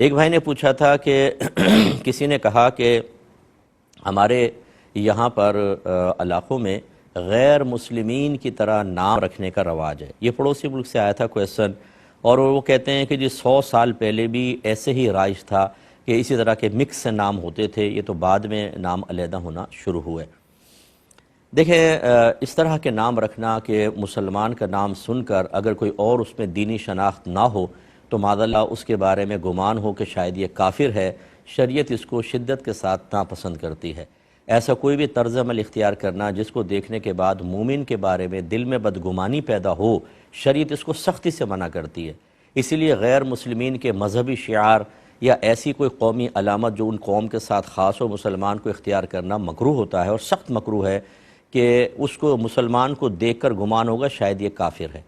ایک بھائی نے پوچھا تھا کہ کسی نے کہا کہ ہمارے یہاں پر علاقوں میں غیر مسلمین کی طرح نام رکھنے کا رواج ہے. یہ پڑوسی ملک سے آیا تھا کویسچن، اور وہ کہتے ہیں کہ جی 100 سال پہلے بھی ایسے ہی رائج تھا کہ اسی طرح کے مکس سے نام ہوتے تھے، یہ تو بعد میں نام علیحدہ ہونا شروع ہوئے. دیکھیں اس طرح کے نام رکھنا کہ مسلمان کا نام سن کر اگر کوئی اور اس میں دینی شناخت نہ ہو تو معاذاللہ اس کے بارے میں گمان ہو کہ شاید یہ کافر ہے، شریعت اس کو شدت کے ساتھ ناپسند کرتی ہے. ایسا کوئی بھی طرز عمل اختیار کرنا جس کو دیکھنے کے بعد مومن کے بارے میں دل میں بدگمانی پیدا ہو، شریعت اس کو سختی سے منع کرتی ہے. اسی لیے غیر مسلمین کے مذہبی شعار یا ایسی کوئی قومی علامت جو ان قوم کے ساتھ خاص ہو، مسلمان کو اختیار کرنا مکروہ ہوتا ہے، اور سخت مکروہ ہے کہ اس کو مسلمان کو دیکھ کر گمان ہوگا شاید یہ کافر ہے.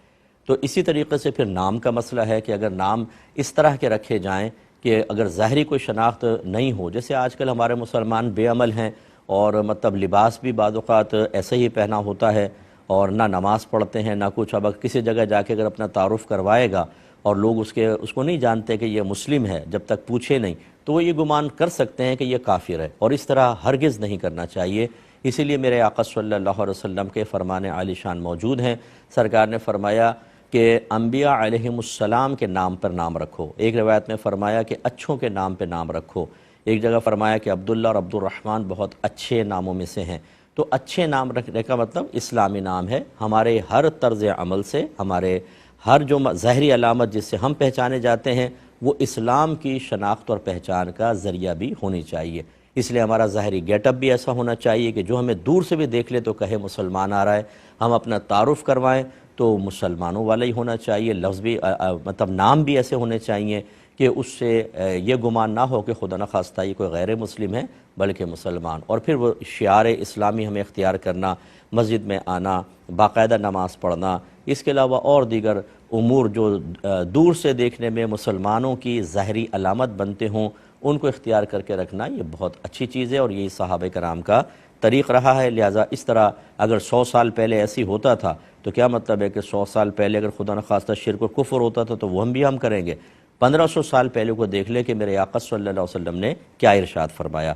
تو اسی طریقے سے پھر نام کا مسئلہ ہے کہ اگر نام اس طرح کے رکھے جائیں کہ اگر ظاہری کوئی شناخت نہیں ہو، جیسے آج کل ہمارے مسلمان بے عمل ہیں اور مطلب لباس بھی بعض اوقات ایسے ہی پہنا ہوتا ہے اور نہ نماز پڑھتے ہیں نہ کچھ. اب کسی جگہ جا کے اگر اپنا تعارف کروائے گا اور لوگ اس کو نہیں جانتے کہ یہ مسلم ہے جب تک پوچھے نہیں، تو وہ یہ گمان کر سکتے ہیں کہ یہ کافر ہے، اور اس طرح ہرگز نہیں کرنا چاہیے. اسی لیے میرے آقا صلی اللہ علیہ وسلم کے فرمان عالی شان موجود ہیں. سرکار نے فرمایا کہ انبیاء علیہم السلام کے نام پر نام رکھو. ایک روایت میں فرمایا کہ اچھوں کے نام پہ نام رکھو. ایک جگہ فرمایا کہ عبداللہ اور عبد الرحمن بہت اچھے ناموں میں سے ہیں. تو اچھے نام رکھنے کا مطلب اسلامی نام ہے. ہمارے ہر طرز عمل سے، ہمارے ہر جو ظاہری علامت جس سے ہم پہچانے جاتے ہیں، وہ اسلام کی شناخت اور پہچان کا ذریعہ بھی ہونی چاہیے. اس لیے ہمارا ظاہری گیٹ اپ بھی ایسا ہونا چاہیے کہ جو ہمیں دور سے بھی دیکھ لے تو کہے مسلمان آ رہا ہے. ہم اپنا تعارف کروائیں تو مسلمانوں والا ہی ہونا چاہیے. لفظ بھی مطلب نام بھی ایسے ہونے چاہیے کہ اس سے یہ گمان نہ ہو کہ خدا نخواستہ یہ کوئی غیر مسلم ہے بلکہ مسلمان. اور پھر وہ شعار اسلامی ہمیں اختیار کرنا، مسجد میں آنا، باقاعدہ نماز پڑھنا، اس کے علاوہ اور دیگر امور جو دور سے دیکھنے میں مسلمانوں کی ظاہری علامت بنتے ہوں، ان کو اختیار کر کے رکھنا یہ بہت اچھی چیز ہے، اور یہی صحابہ کرام کا طریق رہا ہے. لہٰذا اس طرح اگر 100 سال پہلے ایسی ہوتا تھا تو کیا مطلب ہے کہ 100 سال پہلے اگر خدا نخواستہ شرک و کفر ہوتا تھا تو وہ ہم کریں گے. 1500 سال پہلے کو دیکھ لے کہ میرے آقا صلی اللہ علیہ وسلم نے کیا ارشاد فرمایا.